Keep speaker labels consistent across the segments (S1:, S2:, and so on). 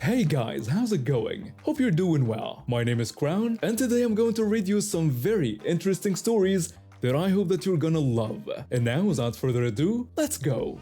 S1: Hey guys, how's it going? Hope you're doing well. My name is Crown, and today I'm going to read you some very interesting stories that I hope that you're gonna love. And now, without further ado, let's go!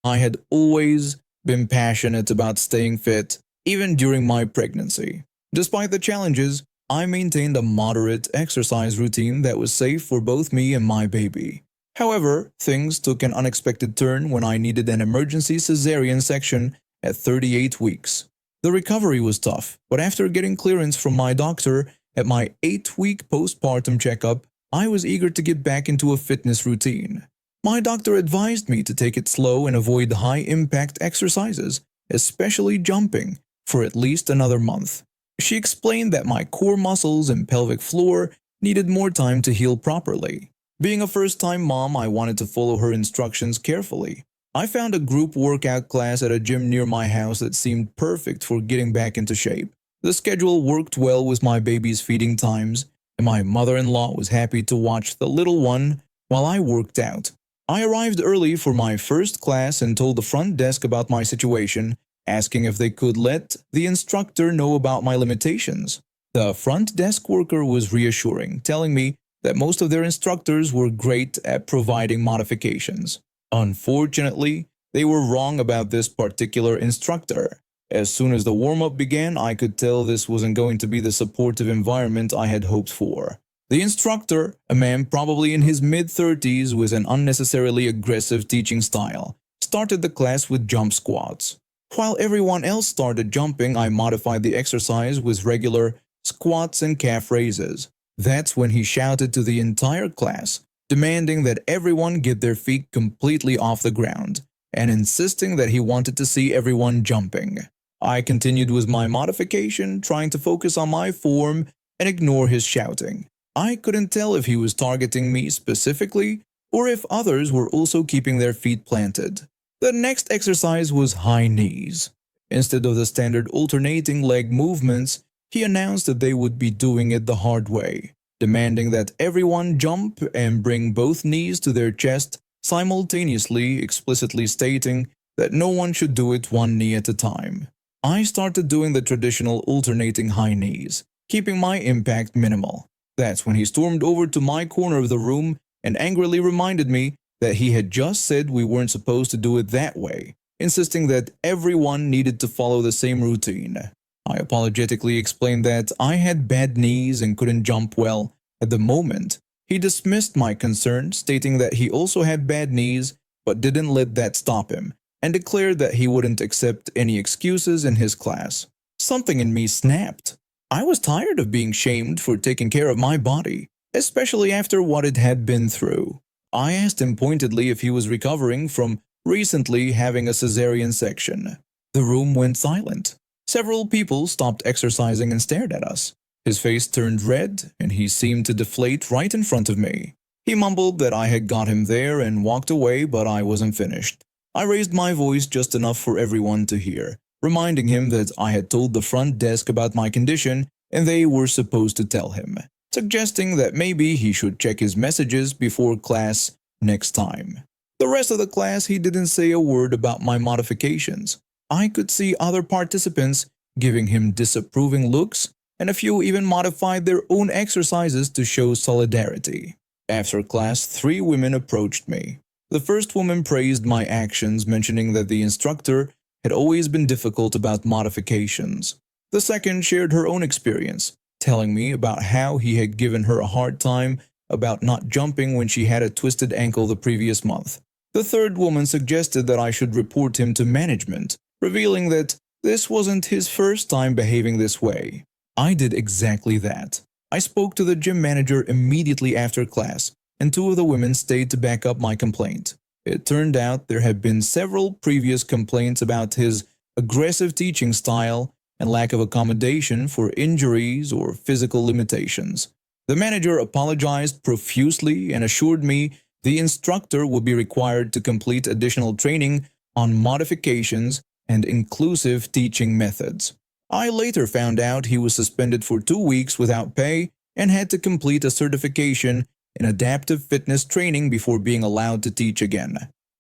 S2: I had always been passionate about staying fit, even during my pregnancy. Despite the challenges, I maintained a moderate exercise routine that was safe for both me and my baby. However, things took an unexpected turn when I needed an emergency cesarean section at 38 weeks. The recovery was tough, but after getting clearance from my doctor at my 8-week postpartum checkup, I was eager to get back into a fitness routine. My doctor advised me to take it slow and avoid high-impact exercises, especially jumping, for at least another month. She explained that my core muscles and pelvic floor needed more time to heal properly. Being a first-time mom, I wanted to follow her instructions carefully. I found a group workout class at a gym near my house that seemed perfect for getting back into shape. The schedule worked well with my baby's feeding times, and my mother-in-law was happy to watch the little one while I worked out. I arrived early for my first class and told the front desk about my situation, asking if they could let the instructor know about my limitations. The front desk worker was reassuring, telling me that most of their instructors were great at providing modifications. Unfortunately, they were wrong about this particular instructor. As soon as the warm-up began, I could tell this wasn't going to be the supportive environment I had hoped for. The instructor, a man probably in his mid-30s with an unnecessarily aggressive teaching style, started the class with jump squats. While everyone else started jumping, I modified the exercise with regular squats and calf raises. That's when he shouted to the entire class, demanding that everyone get their feet completely off the ground, and insisting that he wanted to see everyone jumping. I continued with my modification, trying to focus on my form and ignore his shouting. I couldn't tell if he was targeting me specifically or if others were also keeping their feet planted. The next exercise was high knees. Instead of the standard alternating leg movements, he announced that they would be doing it the hard way, demanding that everyone jump and bring both knees to their chest, simultaneously explicitly stating that no one should do it one knee at a time. I started doing the traditional alternating high knees, keeping my impact minimal. That's when he stormed over to my corner of the room and angrily reminded me that he had just said we weren't supposed to do it that way, insisting that everyone needed to follow the same routine. I apologetically explained that I had bad knees and couldn't jump well at the moment. He dismissed my concern, stating that he also had bad knees but didn't let that stop him, and declared that he wouldn't accept any excuses in his class. Something in me snapped. I was tired of being shamed for taking care of my body, especially after what it had been through. I asked him pointedly if he was recovering from recently having a cesarean section. The room went silent. Several people stopped exercising and stared at us. His face turned red, and he seemed to deflate right in front of me. He mumbled that I had got him there and walked away, but I wasn't finished. I raised my voice just enough for everyone to hear, reminding him that I had told the front desk about my condition and they were supposed to tell him, suggesting that maybe he should check his messages before class next time. The rest of the class, he didn't say a word about my modifications. I could see other participants giving him disapproving looks, and a few even modified their own exercises to show solidarity. After class, 3 women approached me. The first woman praised my actions, mentioning that the instructor had always been difficult about modifications. The second shared her own experience, telling me about how he had given her a hard time about not jumping when she had a twisted ankle the previous month. The third woman suggested that I should report him to management, revealing that this wasn't his first time behaving this way. I did exactly that. I spoke to the gym manager immediately after class, and 2 of the women stayed to back up my complaint. It turned out there had been several previous complaints about his aggressive teaching style and lack of accommodation for injuries or physical limitations. The manager apologized profusely and assured me the instructor would be required to complete additional training on modifications and inclusive teaching methods. I later found out he was suspended for 2 weeks without pay and had to complete a certification in adaptive fitness training before being allowed to teach again.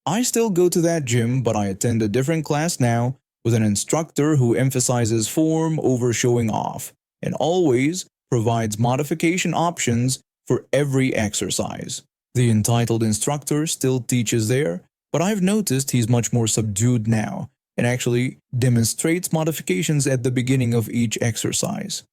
S2: I still go to that gym, but I attend a different class now with an instructor who emphasizes form over showing off and always provides modification options for every exercise. The entitled instructor still teaches there, but I've noticed he's much more subdued now and actually demonstrates modifications at the beginning of each exercise.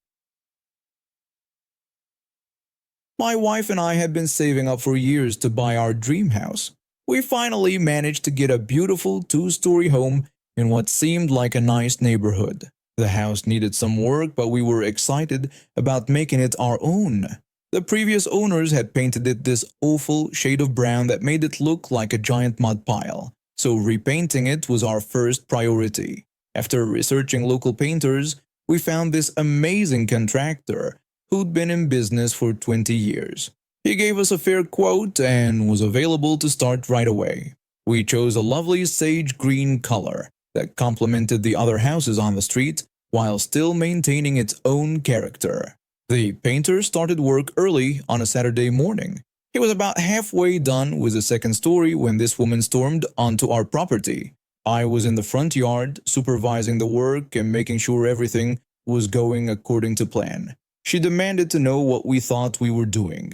S2: My wife and I had been saving up for years to buy our dream house. We finally managed to get a beautiful two-story home in what seemed like a nice neighborhood. The house needed some work, but we were excited about making it our own. The previous owners had painted it this awful shade of brown that made it look like a giant mud pile, so repainting it was our first priority. After researching local painters, we found this amazing contractor who'd been in business for 20 years. He gave us a fair quote and was available to start right away. We chose a lovely sage green color that complemented the other houses on the street while still maintaining its own character. The painter started work early on a Saturday morning. He was about halfway done with the second story when this woman stormed onto our property. I was in the front yard supervising the work and making sure everything was going according to plan. She demanded to know what we thought we were doing.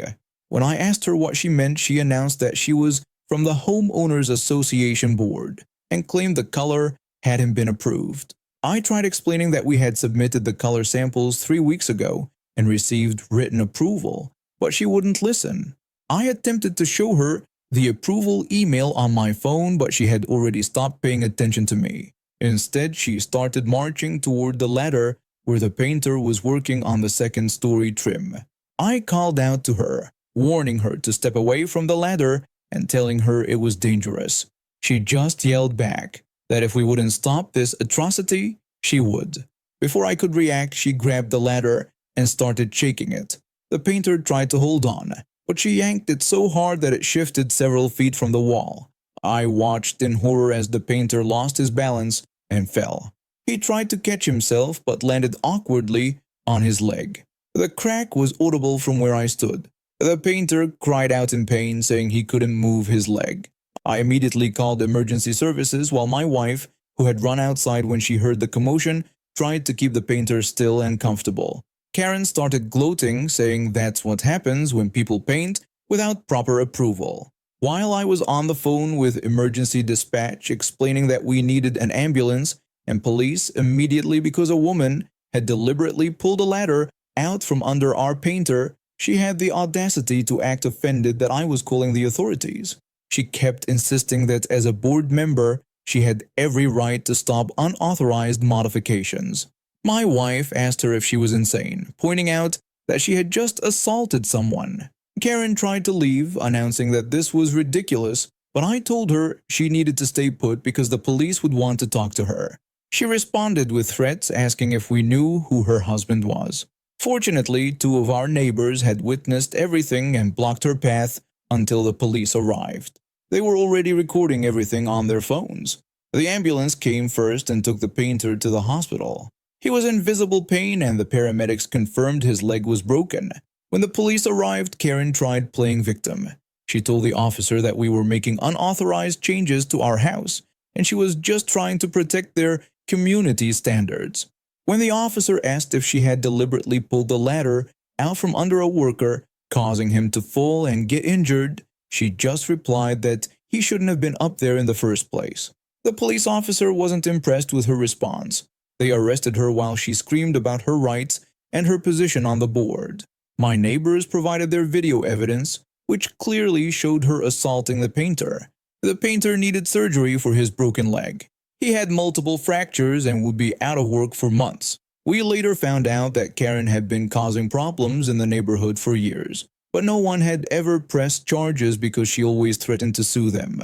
S2: When I asked her what she meant, she announced that she was from the Homeowners Association Board and claimed the color hadn't been approved. I tried explaining that we had submitted the color samples 3 weeks ago and received written approval, but she wouldn't listen. I attempted to show her the approval email on my phone, but she had already stopped paying attention to me. Instead, she started marching toward the ladder where the painter was working on the second-story trim. I called out to her, warning her to step away from the ladder and telling her it was dangerous. She just yelled back that if we wouldn't stop this atrocity, she would. Before I could react, she grabbed the ladder and started shaking it. The painter tried to hold on, but she yanked it so hard that it shifted several feet from the wall. I watched in horror as the painter lost his balance and fell. He tried to catch himself but landed awkwardly on his leg. The crack was audible from where I stood. The painter cried out in pain, saying he couldn't move his leg. I immediately called emergency services while my wife, who had run outside when she heard the commotion, tried to keep the painter still and comfortable. Karen started gloating, saying that's what happens when people paint without proper approval. While I was on the phone with emergency dispatch explaining that we needed an ambulance and police immediately because a woman had deliberately pulled a ladder out from under our painter, she had the audacity to act offended that I was calling the authorities. She kept insisting that as a board member, she had every right to stop unauthorized modifications. My wife asked her if she was insane, pointing out that she had just assaulted someone. Karen tried to leave, announcing that this was ridiculous, but I told her she needed to stay put because the police would want to talk to her. She responded with threats, asking if we knew who her husband was. Fortunately, 2 of our neighbors had witnessed everything and blocked her path until the police arrived. They were already recording everything on their phones. The ambulance came first and took the painter to the hospital. He was in visible pain and the paramedics confirmed his leg was broken. When the police arrived, Karen tried playing victim. She told the officer that we were making unauthorized changes to our house and she was just trying to protect their community standards. When the officer asked if she had deliberately pulled the ladder out from under a worker, causing him to fall and get injured, she just replied that he shouldn't have been up there in the first place. The police officer wasn't impressed with her response. They arrested her while she screamed about her rights and her position on the board. My neighbors provided their video evidence, which clearly showed her assaulting the painter. The painter needed surgery for his broken leg. He had multiple fractures and would be out of work for months. We later found out that Karen had been causing problems in the neighborhood for years, but no one had ever pressed charges because she always threatened to sue them.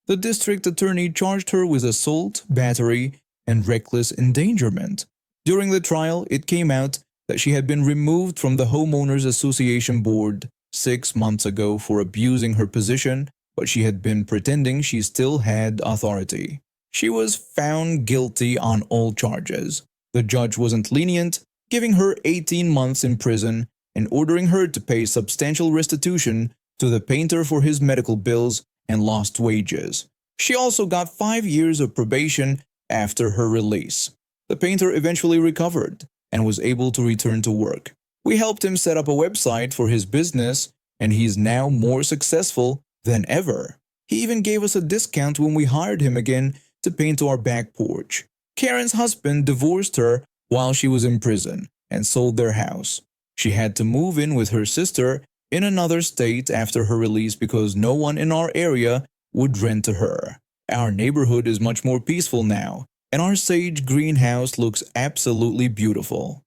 S2: The district attorney charged her with assault, battery, and reckless endangerment. During the trial, it came out that she had been removed from the Homeowners Association Board 6 months ago for abusing her position, but she had been pretending she still had authority. She was found guilty on all charges. The judge wasn't lenient, giving her 18 months in prison and ordering her to pay substantial restitution to the painter for his medical bills and lost wages. She also got 5 years of probation after her release. The painter eventually recovered and was able to return to work. We helped him set up a website for his business, and he's now more successful than ever. He even gave us a discount when we hired him again to paint our back porch. Karen's husband divorced her while she was in prison and sold their house. She had to move in with her sister in another state after her release because no one in our area would rent to her. Our neighborhood is much more peaceful now, and our sage greenhouse looks absolutely beautiful.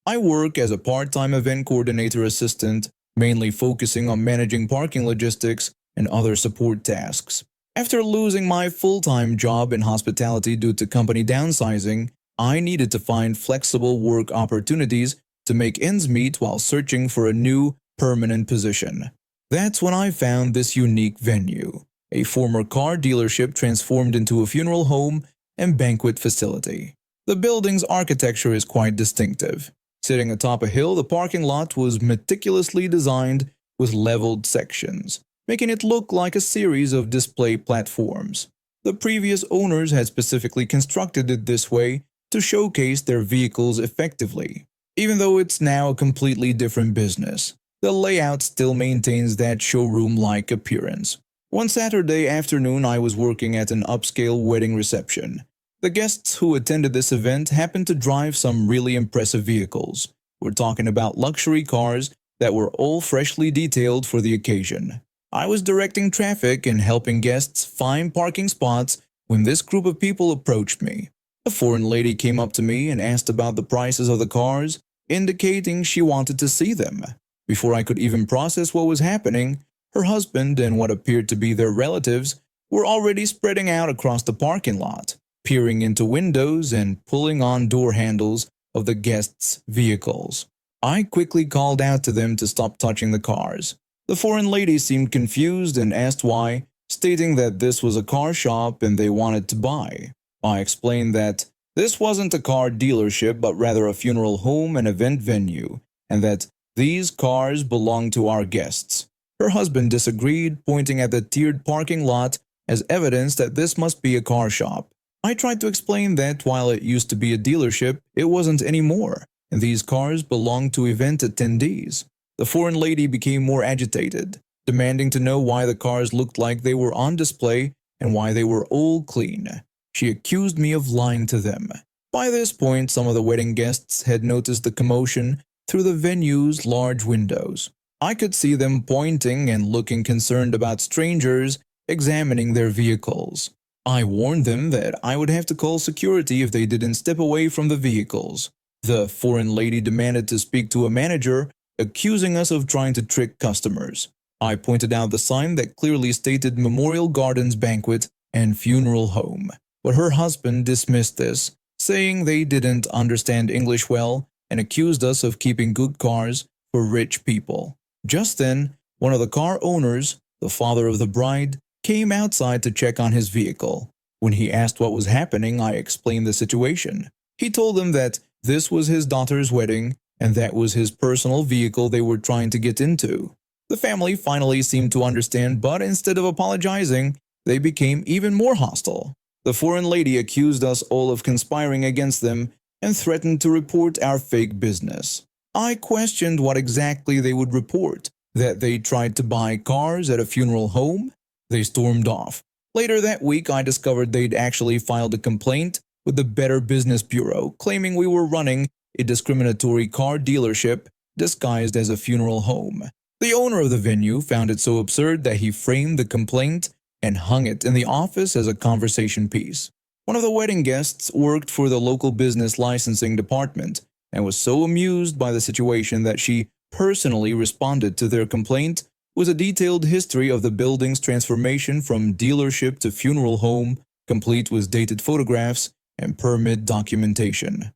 S2: I work as a part-time event coordinator assistant, mainly focusing on managing parking logistics and other support tasks. After losing my full-time job in hospitality due to company downsizing, I needed to find flexible work opportunities to make ends meet while searching for a new, permanent position. That's when I found this unique venue, a former car dealership transformed into a funeral home and banquet facility. The building's architecture is quite distinctive. Sitting atop a hill, the parking lot was meticulously designed with leveled sections, making it look like a series of display platforms. The previous owners had specifically constructed it this way to showcase their vehicles effectively. Even though it's now a completely different business, the layout still maintains that showroom-like appearance. One Saturday afternoon, I was working at an upscale wedding reception. The guests who attended this event happened to drive some really impressive vehicles. We're talking about luxury cars that were all freshly detailed for the occasion. I was directing traffic and helping guests find parking spots when this group of people approached me. A foreign lady came up to me and asked about the prices of the cars, indicating she wanted to see them. Before I could even process what was happening, her husband and what appeared to be their relatives were already spreading out across the parking lot, peering into windows and pulling on door handles of the guests' vehicles. I quickly called out to them to stop touching the cars. The foreign lady seemed confused and asked why, stating that this was a car shop and they wanted to buy. I explained that this wasn't a car dealership but rather a funeral home and event venue, and that these cars belonged to our guests. Her husband disagreed, pointing at the tiered parking lot as evidence that this must be a car shop. I tried to explain that while it used to be a dealership, it wasn't anymore, and these cars belonged to event attendees. The foreign lady became more agitated, demanding to know why the cars looked like they were on display and why they were all clean. She accused me of lying to them. By this point, some of the wedding guests had noticed the commotion through the venue's large windows. I could see them pointing and looking concerned about strangers examining their vehicles. I warned them that I would have to call security if they didn't step away from the vehicles. The foreign lady demanded to speak to a manager, accusing us of trying to trick customers. I pointed out the sign that clearly stated Memorial Gardens Banquet and Funeral Home, but her husband dismissed this, saying they didn't understand English well and accused us of keeping good cars for rich people. Just then, one of the car owners, the father of the bride, came outside to check on his vehicle. When he asked what was happening, I explained the situation. He told him that this was his daughter's wedding and that was his personal vehicle they were trying to get into. The family finally seemed to understand, but instead of apologizing, they became even more hostile. The foreign lady accused us all of conspiring against them and threatened to report our fake business. I questioned what exactly they would report, that they tried to buy cars at a funeral home. They stormed off. Later that week, I discovered they'd actually filed a complaint with the Better Business Bureau, claiming we were running a discriminatory car dealership disguised as a funeral home. The owner of the venue found it so absurd that he framed the complaint and hung it in the office as a conversation piece. One of the wedding guests worked for the local business licensing department and was so amused by the situation that she personally responded to their complaint with a detailed history of the building's transformation from dealership to funeral home, complete with dated photographs and permit documentation.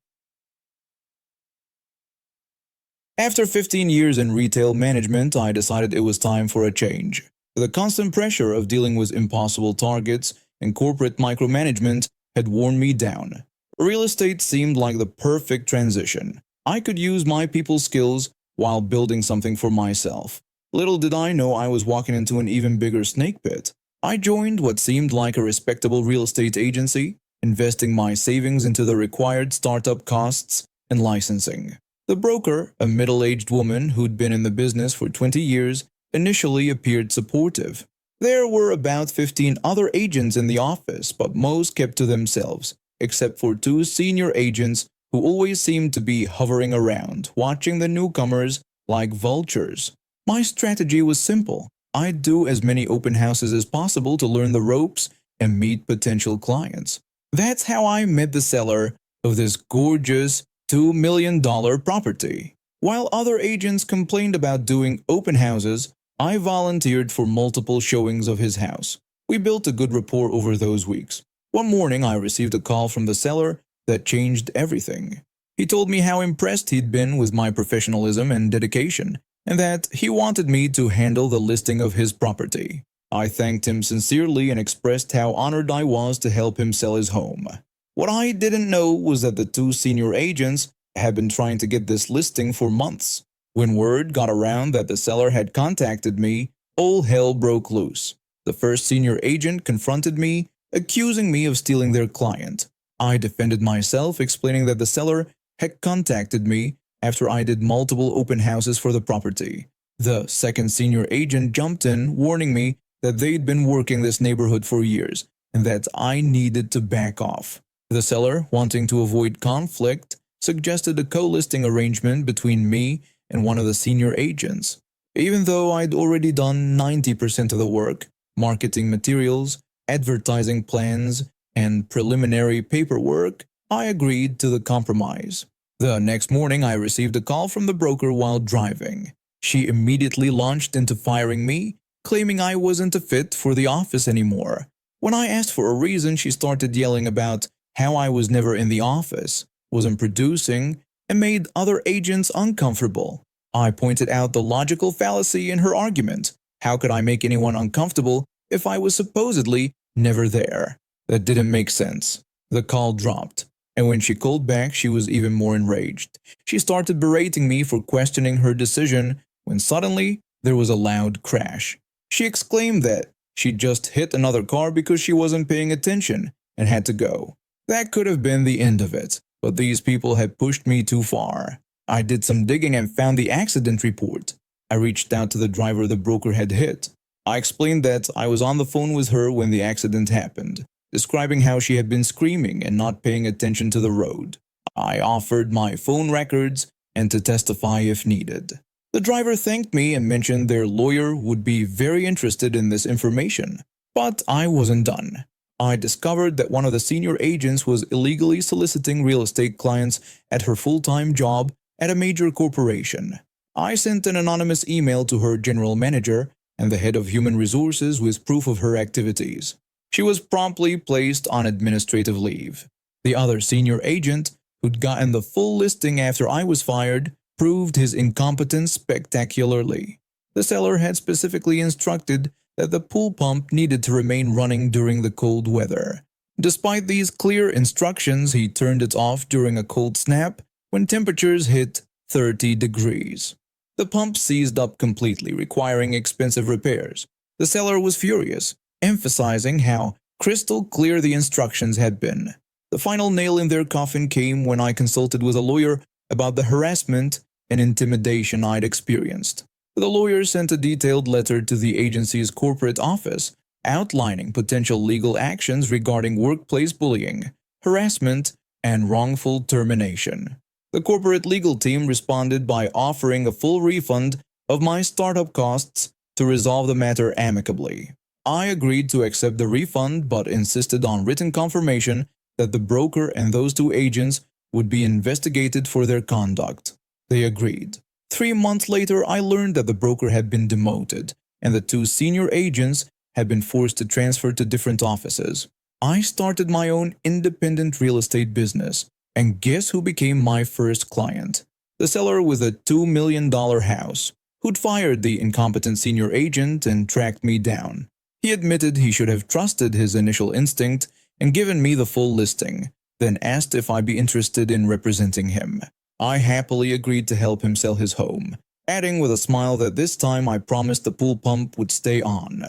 S2: After 15 years in retail management, I decided it was time for a change. The constant pressure of dealing with impossible targets and corporate micromanagement had worn me down. Real estate seemed like the perfect transition. I could use my people skills while building something for myself. Little did I know I was walking into an even bigger snake pit. I joined what seemed like a respectable real estate agency, investing my savings into the required startup costs and licensing. The broker, a middle-aged woman who'd been in the business for 20 years, initially appeared supportive. There were about 15 other agents in the office, but most kept to themselves, except for two senior agents who always seemed to be hovering around, watching the newcomers like vultures. My strategy was simple. I'd do as many open houses as possible to learn the ropes and meet potential clients. That's how I met the seller of this gorgeous $2 million property. While other agents complained about doing open houses, I volunteered for multiple showings of his house. We built a good rapport over those weeks. One morning, I received a call from the seller that changed everything. He told me how impressed he'd been with my professionalism and dedication, and that he wanted me to handle the listing of his property. I thanked him sincerely and expressed how honored I was to help him sell his home. What I didn't know was that the two senior agents had been trying to get this listing for months. When word got around that the seller had contacted me, all hell broke loose. The first senior agent confronted me, accusing me of stealing their client. I defended myself, explaining that the seller had contacted me after I did multiple open houses for the property. The second senior agent jumped in, warning me that they'd been working this neighborhood for years and that I needed to back off. The seller, wanting to avoid conflict, suggested a co-listing arrangement between me and one of the senior agents. Even though I'd already done 90% of the work, marketing materials, advertising plans, and preliminary paperwork, I agreed to the compromise. The next morning, I received a call from the broker while driving. She immediately launched into firing me, claiming I wasn't a fit for the office anymore. When I asked for a reason, she started yelling about how I was never in the office, wasn't producing, and made other agents uncomfortable. I pointed out the logical fallacy in her argument. How could I make anyone uncomfortable if I was supposedly never there? That didn't make sense. The call dropped, and when she called back, she was even more enraged. She started berating me for questioning her decision when suddenly there was a loud crash. She exclaimed that she'd just hit another car because she wasn't paying attention and had to go. That could have been the end of it, but these people had pushed me too far. I did some digging and found the accident report. I reached out to the driver the broker had hit. I explained that I was on the phone with her when the accident happened, describing how she had been screaming and not paying attention to the road. I offered my phone records and to testify if needed. The driver thanked me and mentioned their lawyer would be very interested in this information. But I wasn't done. I discovered that one of the senior agents was illegally soliciting real estate clients at her full-time job at a major corporation. I sent an anonymous email to her general manager and the head of human resources with proof of her activities. She was promptly placed on administrative leave. The other senior agent, who'd gotten the full listing after I was fired, proved his incompetence spectacularly. The seller had specifically instructed that the pool pump needed to remain running during the cold weather. Despite these clear instructions, he turned it off during a cold snap when temperatures hit 30 degrees. The pump seized up completely, requiring expensive repairs. The seller was furious, emphasizing how crystal clear the instructions had been. The final nail in their coffin came when I consulted with a lawyer about the harassment and intimidation I'd experienced. The lawyer sent a detailed letter to the agency's corporate office outlining potential legal actions regarding workplace bullying, harassment, and wrongful termination. The corporate legal team responded by offering a full refund of my startup costs to resolve the matter amicably. I agreed to accept the refund but insisted on written confirmation that the broker and those two agents would be investigated for their conduct. They agreed. 3 months later, I learned that the broker had been demoted and the two senior agents had been forced to transfer to different offices. I started my own independent real estate business, and guess who became my first client? The seller with a $2 million house, who'd fired the incompetent senior agent and tracked me down. He admitted he should have trusted his initial instinct and given me the full listing, then asked if I'd be interested in representing him. I happily agreed to help him sell his home. adding with a smile that this time I promised the pool pump would stay on.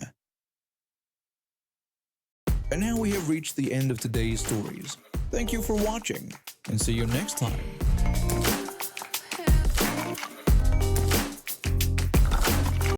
S2: And now we have reached the end of today's stories. Thank you for watching, and see you next time.